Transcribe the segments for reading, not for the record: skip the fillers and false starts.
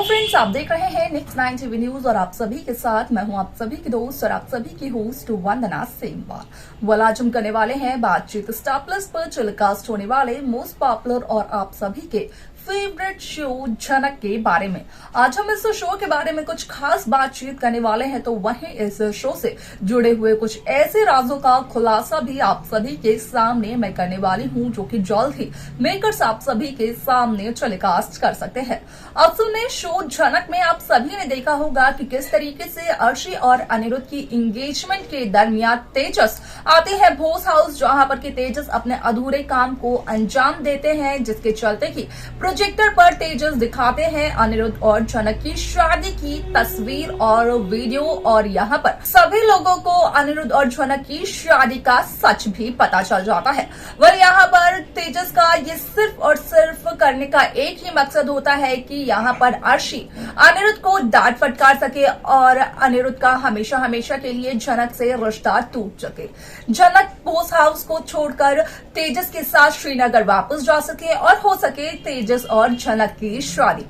Friends, आप देख रहे हैं नेक्स्ट 9 टीवी न्यूज और आप सभी के साथ मैं हूं आप सभी की दोस्त और आप सभी की होस्ट वंदना सेमवाल। आज हम करने वाले हैं बातचीत स्टार प्लस पर टेलीकास्ट होने वाले मोस्ट पॉपुलर और आप सभी के फेवरेट शो झनक के बारे में। आज हम इस शो के बारे में कुछ खास बातचीत करने वाले हैं, तो वहीं इस शो से जुड़े हुए कुछ ऐसे राजों का खुलासा भी आप सभी के सामने मैं करने वाली हूं, जो कि जल्द ही मेकर्स आप सभी के सामने टेलीकास्ट कर सकते हैं। अब सुनने शो झनक में आप सभी ने देखा होगा कि किस तरीके से अर्शी और अनिरुद्ध की एंगेजमेंट के दरमियान तेजस आते हैं भोस हाउस, जहां पर कि तेजस अपने अधूरे काम को अंजाम देते हैं, जिसके चलते ही प्रोजेक्टर पर तेजस दिखाते हैं अनिरुद्ध और झनक की शादी की तस्वीर और वीडियो, और यहाँ पर सभी लोगों को अनिरुद्ध और झनक की शादी का सच भी पता चल जाता है। वह यहाँ पर तेजस का ये सिर्फ और सिर्फ करने का एक ही मकसद होता है कि यहाँ पर अर्शी अनिरुद्ध को डांट फटकार सके और अनिरुद्ध का हमेशा हमेशा के लिए झनक से रिश्ता टूट सके। झनक भोस हाउस को छोड़कर तेजस के साथ श्रीनगर वापस जा सके और हो सके तेजस और झनक की शादी।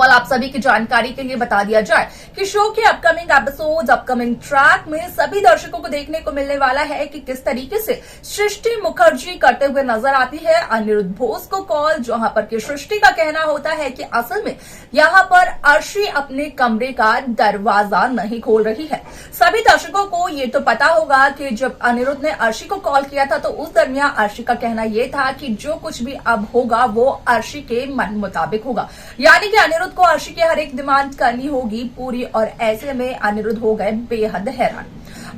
आप सभी की जानकारी के लिए बता दिया जाए कि शो के अपकमिंग एपिसोड्स, अपकमिंग ट्रैक में सभी दर्शकों को देखने को मिलने वाला है कि किस तरीके से सृष्टि मुखर्जी करते हुए नजर आती है अनिरुद्ध बोस को कॉल, जहां पर कि सृष्टि का कहना होता है कि असल में यहां पर अर्शी अपने कमरे का दरवाजा नहीं खोल रही है। सभी दर्शकों को ये तो पता होगा कि जब अनिरुद्ध ने अर्शी को कॉल किया था तो उस दरमियान अर्शी का कहना यह था कि जो कुछ भी अब होगा वो अर्शी के मन मुताबिक होगा, यानी कि अनिरुद्ध को अर्शी की हर एक डिमांड करनी होगी पूरी, और ऐसे में अनिरुद्ध हो गए बेहद हैरान।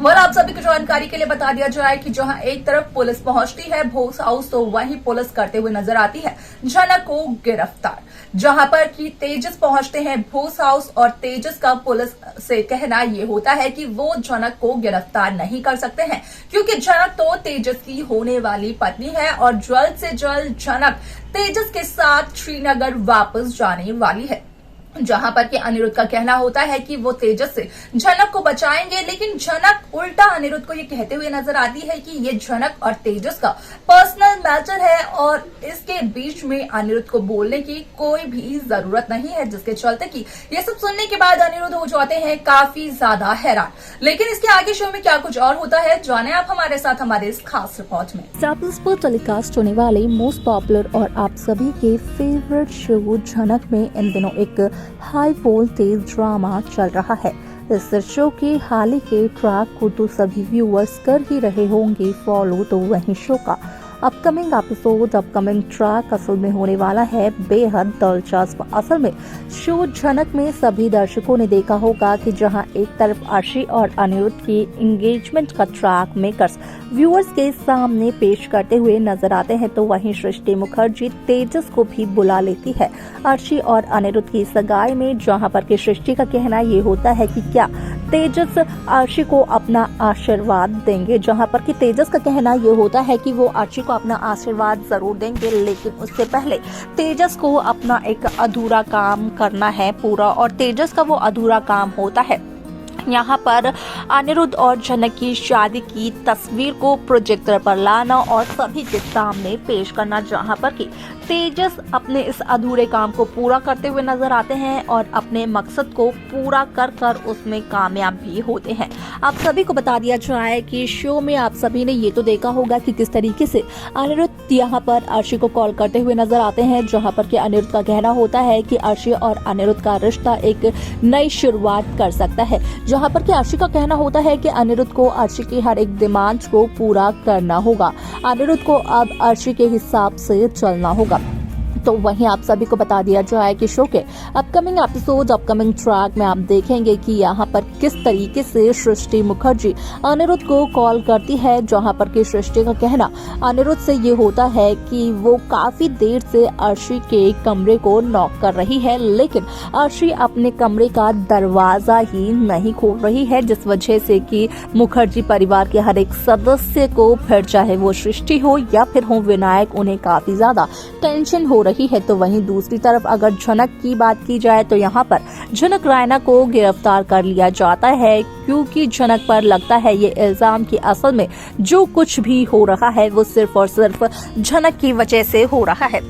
आप सभी को जानकारी के लिए बता दिया जाए कि जहां एक तरफ पुलिस पहुंचती है भोस हाउस, तो वहीं पुलिस करते हुए नजर आती है झनक को गिरफ्तार। जहां पर कि तेजस पहुंचते हैं भोस हाउस और तेजस का पुलिस से कहना यह होता है कि वो झनक को गिरफ्तार नहीं कर सकते हैं, क्योंकि झनक तो तेजस की होने वाली पत्नी है और जल्द से जल्द झनक तेजस के साथ श्रीनगर वापस जाने वाली है। जहां पर कि अनिरुद्ध का कहना होता है कि वो तेजस से झनक को बचाएंगे, लेकिन झनक उल्टा अनिरुद्ध को ये कहते हुए नजर आती है कि ये झनक और तेजस का पर्सनल मैटर है और इसके बीच में अनिरुद्ध को बोलने की कोई भी जरूरत नहीं है, जिसके चलते कि ये सब सुनने के बाद अनिरुद्ध हो जाते हैं काफी ज्यादा हैरान। लेकिन इसके आगे शो में क्या कुछ और होता है, जाने आप हमारे साथ हमारे इस खास रिपोर्ट में। स्टार प्लस पर टेलीकास्ट होने वाले मोस्ट पॉपुलर और आप सभी के फेवरेट शो झनक में इन दिनों एक हाई वोल्टेज ड्रामा चल रहा है। इस शो के हाल ही के ट्रैक को तो सभी व्यूअर्स कर ही रहे होंगे फॉलो, तो वहीं शो का अपकमिंग एपिसोड, अपकमिंग ट्रैक असल में होने वाला है बेहद दिलचस्प। असल में शो झनक में सभी दर्शकों ने देखा होगा कि जहां एक तरफ अर्शी और अनिरुद्ध की एंगेजमेंट का ट्रैक मेकर्स व्यूअर्स के सामने पेश करते हुए नजर आते हैं, तो वहीं सृष्टि मुखर्जी तेजस को भी बुला लेती है अर्शी और अनिरुद्ध की सगाई में। जहां पर कि सृष्टि का कहना ये होता है कि क्या तेजस अर्शी को अपना आशीर्वाद देंगे, जहां पर कि तेजस का कहना ये होता है कि वो अर्शी को अपना आशीर्वाद जरूर देंगे, लेकिन उससे पहले तेजस को अपना एक अधूरा काम करना है पूरा, और तेजस का वो अधूरा काम होता है यहाँ पर अनिरुद्ध और झनक की शादी की तस्वीर को प्रोजेक्टर पर लाना और सभी के सामने पेश करना, जहाँ पर कि तेजस अपने इस अधूरे काम को पूरा करते हुए नजर आते हैं और अपने मकसद को पूरा कर उसमें कामयाब भी होते हैं। आप सभी को बता दिया जाए कि शो में आप सभी ने ये तो देखा होगा कि किस तरीके से अनिरुद्ध यहाँ पर अर्शी को कॉल करते हुए नजर आते हैं, जहाँ पर कि अनिरुद्ध का कहना होता है कि अर्शी और अनिरुद्ध का रिश्ता एक नई शुरुआत कर सकता है, जहाँ पर कि अर्शी का कहना होता है कि अनिरुद्ध को अर्शी की हर एक डिमांड को पूरा करना होगा, अनिरुद्ध को अब अर्शी के हिसाब से चलना होगा। तो वहीं आप सभी को बता दिया जाए कि शो के अपकमिंग एपिसोड, अपकमिंग ट्रैक में आप देखेंगे कि यहाँ पर किस तरीके से सृष्टि मुखर्जी अनिरुद्ध को कॉल करती है, जहाँ पर कि सृष्टि का कहना अनिरुद्ध से ये होता है कि वो काफी देर से अर्शी के कमरे को नॉक कर रही है, लेकिन अर्शी अपने कमरे का दरवाजा ही नहीं खोल रही है, जिस वजह से कि मुखर्जी परिवार के हर एक सदस्य को, फिर चाहे वो सृष्टि हो या फिर हो विनायक, उन्हें काफी ज्यादा टेंशन हो रही है। तो वहीं दूसरी तरफ अगर झनक की बात की जाए तो यहाँ पर झनक रायना को गिरफ्तार कर लिया जाता है, क्योंकि झनक पर लगता है ये इल्जाम कि असल में जो कुछ भी हो रहा है वो सिर्फ और सिर्फ झनक की वजह से हो रहा है।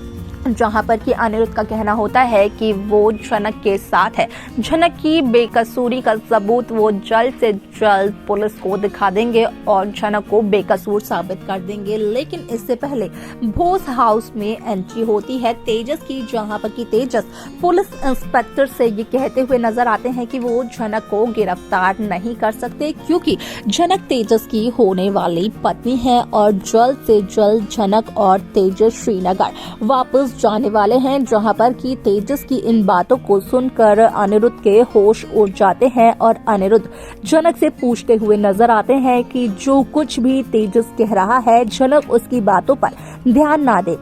जहां पर कि अनिरुद्ध का कहना होता है कि वो झनक के साथ है। झनक की बेकसूरी का सबूत वो जल्द से जल्द पुलिस को दिखा देंगे और झनक को बेकसूर साबित कर देंगे। लेकिन इससे पहले भोस हाउस में एंट्री होती है तेजस की, जहां पर कि तेजस पुलिस इंस्पेक्टर से ये कहते हुए नजर आते हैं कि वो झनक को गिरफ्तार नहीं कर सकते क्योंकि झनक तेजस की होने वाली पत्नी है और जल्द से जल्द झनक और तेजस श्रीनगर वापस जाने वाले हैं। जहां पर कि तेजस की इन बातों को सुनकर अनिरुद्ध के होश उड़ जाते हैं और अनिरुद्ध झनक से पूछते हुए नजर आते हैं कि जो कुछ भी तेजस कह रहा है झनक उसकी बातों पर ध्यान ना दे।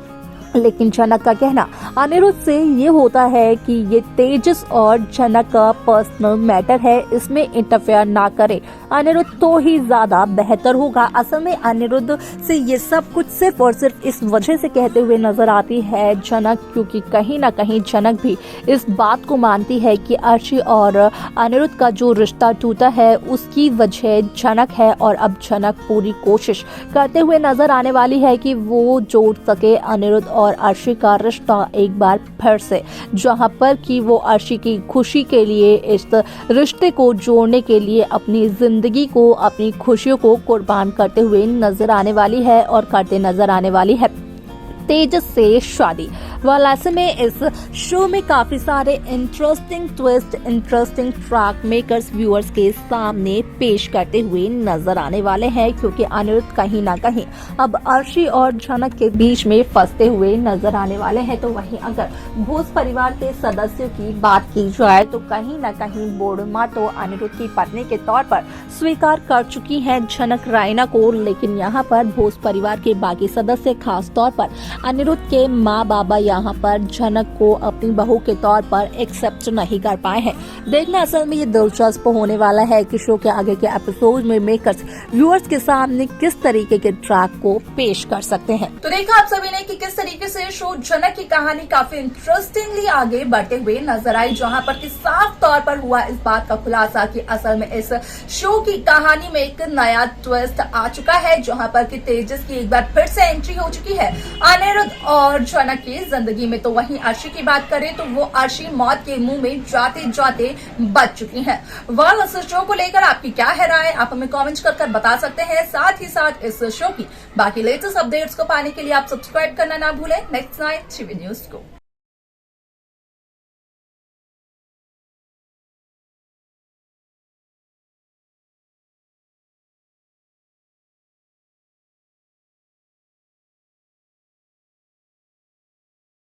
लेकिन झनक का कहना अनिरुद्ध से ये होता है कि ये तेजस और झनक का पर्सनल मैटर है, इसमें इंटरफेयर ना करे अनिरुद्ध तो ही ज्यादा बेहतर होगा। असल में अनिरुद्ध से ये सब कुछ सिर्फ और सिर्फ इस वजह से कहते हुए नजर आती है झनक, क्योंकि कहीं ना कहीं झनक भी इस बात को मानती है कि अर्शी और अनिरुद्ध का जो रिश्ता टूटा है उसकी वजह झनक है और अब झनक पूरी कोशिश करते हुए नजर आने वाली है कि वो जोड़ सके अनिरुद्ध और अर्शी का रिश्ता एक बार फिर से, जहां पर कि वो अर्शी की खुशी के लिए इस रिश्ते को जोड़ने के लिए अपनी जिंदगी को, अपनी खुशियों को कुर्बान करते हुए नजर आने वाली है और करते नजर आने वाली है तेजस से शादी। वाल ऐसे में इस शो में काफी सारे interesting twist, interesting track makers viewers के सामने पेश करते हुए नजर आने वाले हैं, क्योंकि अनिरुद्ध कहीं ना कहीं अब अर्शी और झनक के बीच में फंसते हुए नजर आने वाले हैं। तो वहीं अगर भोस परिवार के सदस्यों की बात की जाए तो कहीं ना कहीं बोडमा तो अनिरुद्ध की पत्नी के तौर पर स्वीकार कर चुकी है झनक रायना को, लेकिन यहाँ पर भोस परिवार के बाकी सदस्य खास तौर पर अनिरुद्ध के माँ बाबा यहाँ पर झनक को अपनी बहू के तौर पर एक्सेप्ट नहीं कर पाए हैं। देखना असल में ये दिलचस्प होने वाला है कि शो के आगे के एपिसोड में मेकर्स व्यूअर्स के सामने किस तरीके के ट्रैक को पेश कर सकते हैं। तो देखा आप सभी ने कि किस तरीके से शो झनक की कहानी काफी इंटरेस्टिंगली आगे बढ़ते हुए नजर आई, जहां पर कि साफ तौर पर हुआ इस बात का खुलासा कि असल में इस शो की कहानी में एक नया ट्विस्ट आ चुका है, जहां पर कि तेजस की एक बार फिर से एंट्री हो चुकी है अनिरुद्ध और झनक की जिंदगी में। तो वहीं अर्शी की बात करें तो वो अर्शी मौत के मुंह में जाते जाते बच चुकी हैं। वाल इस शो को लेकर आपकी क्या है राय, आप हमें कमेंट कर बता सकते हैं। साथ ही साथ इस शो की बाकी लेटेस्ट अपडेट्स को पाने के लिए आप सब्सक्राइब करना ना भूलें नेक्स्ट नाइट टीवी न्यूज को।